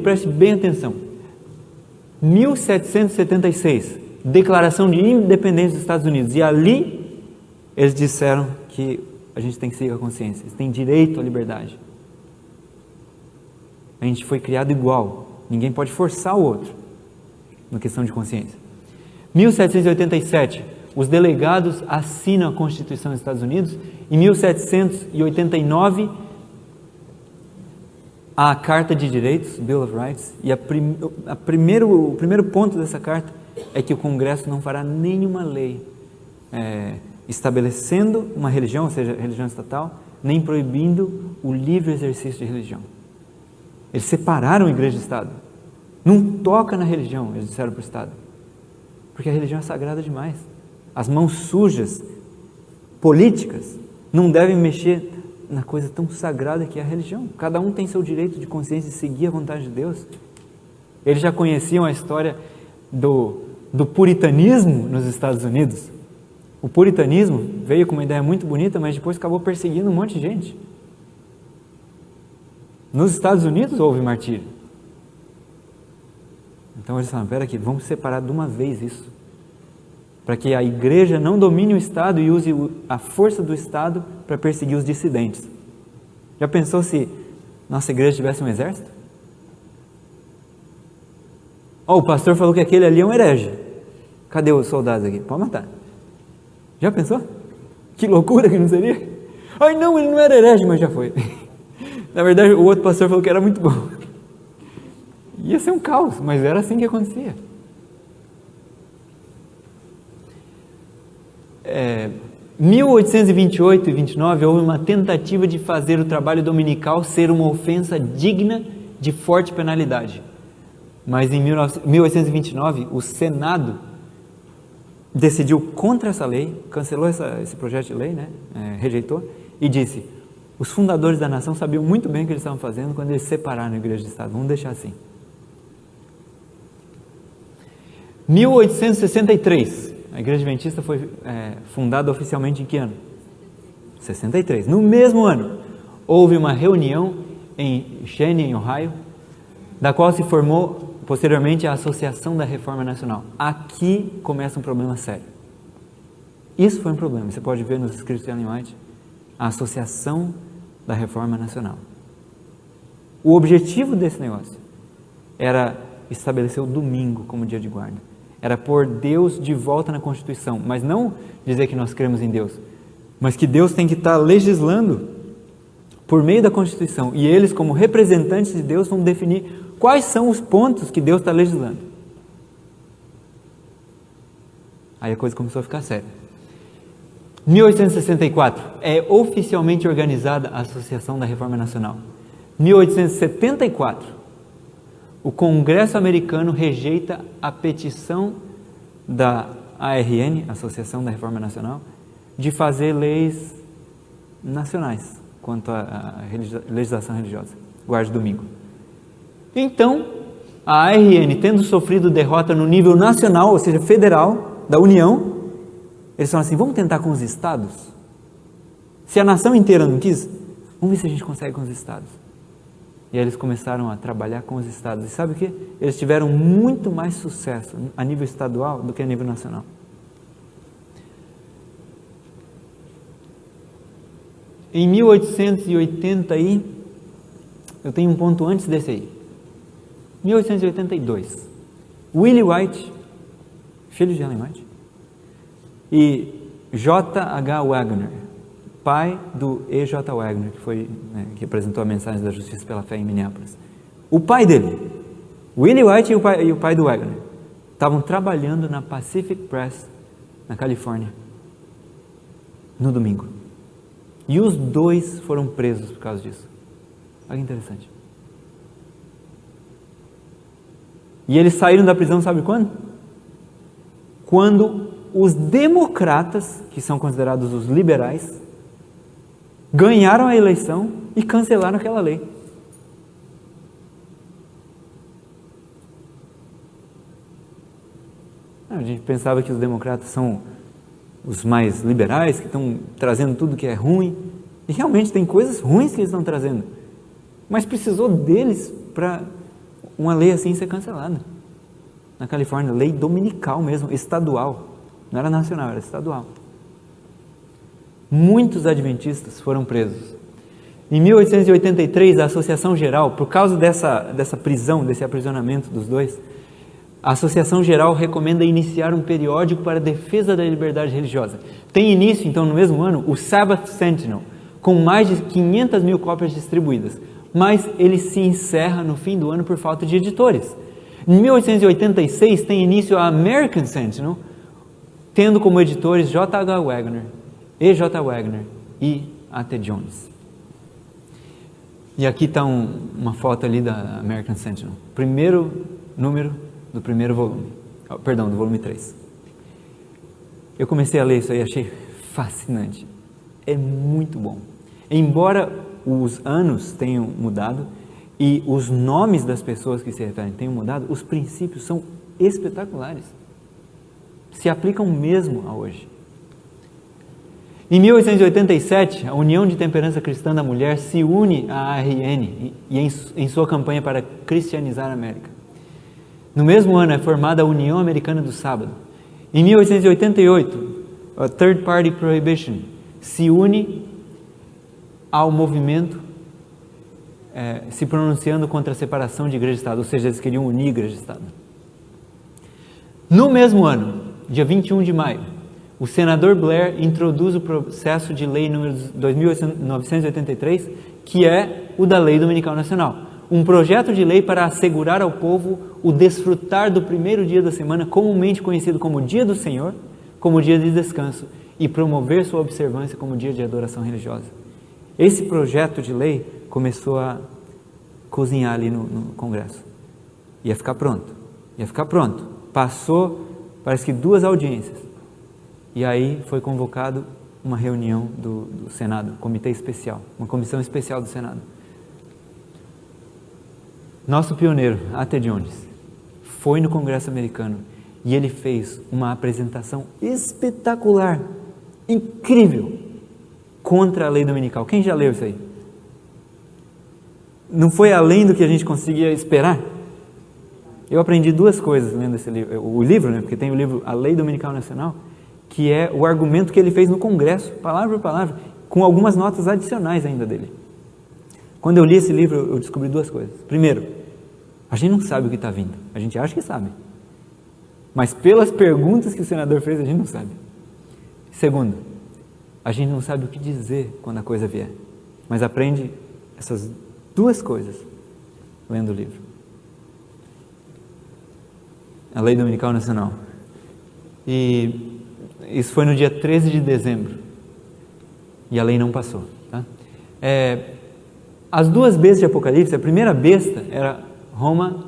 preste bem atenção. 1776, Declaração de Independência dos Estados Unidos. E ali eles disseram que a gente tem que seguir a consciência. Eles têm direito à liberdade. A gente foi criado igual. Ninguém pode forçar o outro na questão de consciência. 1787, os delegados assinam a Constituição dos Estados Unidos. Em 1789, a Carta de Direitos, Bill of Rights, e o primeiro ponto dessa carta é que o Congresso não fará nenhuma lei estabelecendo uma religião, ou seja, religião estatal, nem proibindo o livre exercício de religião. Eles separaram a igreja do Estado. Não toca na religião, eles disseram para o Estado, porque a religião é sagrada demais. As mãos sujas, políticas, não devem mexer na coisa tão sagrada que é a religião. Cada um tem seu direito de consciência de seguir a vontade de Deus. Eles já conheciam a história do puritanismo nos Estados Unidos. O puritanismo veio com uma ideia muito bonita, mas depois acabou perseguindo um monte de gente. Nos Estados Unidos houve martírio. Então eles falaram, espera aqui, vamos separar de uma vez isso, para que a igreja não domine o Estado e use a força do Estado para perseguir os dissidentes. Já pensou se nossa igreja tivesse um exército? O pastor falou que aquele ali é um herege. Cadê os soldados aqui? Pode matar. Já pensou? Que loucura que não seria? Ai não, ele não era herege, mas já foi. Na verdade, o outro pastor falou que era muito bom. Ia ser um caos, mas era assim que acontecia. 1828 e 29 houve uma tentativa de fazer o trabalho dominical ser uma ofensa digna de forte penalidade. Mas em 1829 o Senado decidiu contra essa lei, cancelou esse projeto de lei, rejeitou, e disse, os fundadores da nação sabiam muito bem o que eles estavam fazendo quando eles separaram a igreja do Estado, vamos deixar assim. 1863, a igreja adventista foi fundada oficialmente em que ano? 63. No mesmo ano, houve uma reunião em Cheyenne, em Ohio, da qual se formou posteriormente a Associação da Reforma Nacional. Aqui começa um problema sério. Isso foi um problema, você pode ver nos escritos de Ellen White, a Associação da Reforma Nacional. O objetivo desse negócio era estabelecer o domingo como dia de guarda. Era pôr Deus de volta na Constituição, mas não dizer que nós cremos em Deus, mas que Deus tem que estar legislando por meio da Constituição, e eles, como representantes de Deus, vão definir quais são os pontos que Deus está legislando. Aí a coisa começou a ficar séria. 1864, é oficialmente organizada a Associação da Reforma Nacional. 1874, o Congresso americano rejeita a petição da ARN, Associação da Reforma Nacional, de fazer leis nacionais quanto à legislação religiosa, guarde domingo. Então, a ARN, tendo sofrido derrota no nível nacional, ou seja, federal, da União, eles falaram assim, vamos tentar com os estados? Se a nação inteira não quis, vamos ver se a gente consegue com os estados. E aí eles começaram a trabalhar com os estados. E sabe o que? Eles tiveram muito mais sucesso a nível estadual do que a nível nacional. Em 1880 eu tenho um ponto antes desse aí. 1882, Willie White, filho de Ellen White, e J.H. Wagner, pai do E.J. Wagner, que apresentou a mensagem da justiça pela fé em Minneapolis. O pai dele, Willie White e o pai do Wagner, estavam trabalhando na Pacific Press, na Califórnia, no domingo. E os dois foram presos por causa disso. Olha que interessante. E eles saíram da prisão, sabe quando? Quando os democratas, que são considerados os liberais, ganharam a eleição e cancelaram aquela lei. A gente pensava que os democratas são os mais liberais, que estão trazendo tudo que é ruim, e realmente tem coisas ruins que eles estão trazendo, mas precisou deles para uma lei assim ser cancelada. Na Califórnia, lei dominical mesmo, estadual. Não era nacional, era estadual. Muitos adventistas foram presos. Em 1883, a Associação Geral, por causa dessa prisão, desse aprisionamento dos dois, a Associação Geral recomenda iniciar um periódico para a defesa da liberdade religiosa. Tem início, então, no mesmo ano, o Sabbath Sentinel, com mais de 500 mil cópias distribuídas, mas ele se encerra no fim do ano por falta de editores. Em 1886 tem início a American Sentinel, tendo como editores J.H. Wagner, E.J. Wagner e A.T. Jones. E aqui está uma foto ali da American Sentinel, primeiro número do primeiro volume, perdão, do volume 3. Eu comecei a ler isso aí, achei fascinante, é muito bom. Embora os anos tenham mudado e os nomes das pessoas que se referem tenham mudado, os princípios são espetaculares, se aplicam mesmo a hoje. Em 1887, a União de Temperança Cristã da Mulher se une à ARN em sua campanha para cristianizar a América. No mesmo ano é formada a União Americana do Sábado. Em 1888, a Third Party Prohibition se une ao movimento se pronunciando contra a separação de igreja e Estado, ou seja, eles queriam unir igreja e Estado. No mesmo ano, dia 21 de maio, o senador Blair introduz o processo de lei número 2983, que é o da Lei Dominical Nacional. Um projeto de lei para assegurar ao povo o desfrutar do primeiro dia da semana, comumente conhecido como Dia do Senhor, como dia de descanso, e promover sua observância como dia de adoração religiosa. Esse projeto de lei começou a cozinhar ali no Congresso. Ia ficar pronto. Passou, parece que 2 audiências. E aí foi convocado uma reunião do Senado, comitê especial, uma comissão especial do Senado. Nosso pioneiro, A.T. Jones, foi no Congresso americano e ele fez uma apresentação espetacular, incrível, contra a lei dominical. Quem já leu isso aí? Não foi além do que a gente conseguia esperar? Eu aprendi 2 coisas lendo esse livro, o livro, né? Porque tem o livro A Lei Dominical Nacional, que é o argumento que ele fez no Congresso, palavra por palavra, com algumas notas adicionais ainda dele. Quando eu li esse livro, eu descobri 2 coisas. Primeiro, a gente não sabe o que está vindo. A gente acha que sabe. Mas pelas perguntas que o senador fez, a gente não sabe. Segundo, a gente não sabe o que dizer quando a coisa vier. Mas aprende essas 2 coisas lendo o livro. A Lei Dominical Nacional. E isso foi no dia 13 de dezembro. E a lei não passou. Tá? As 2 bestas de Apocalipse, a primeira besta era Roma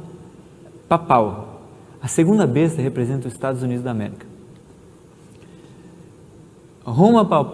papal. A segunda besta representa os Estados Unidos da América. Roma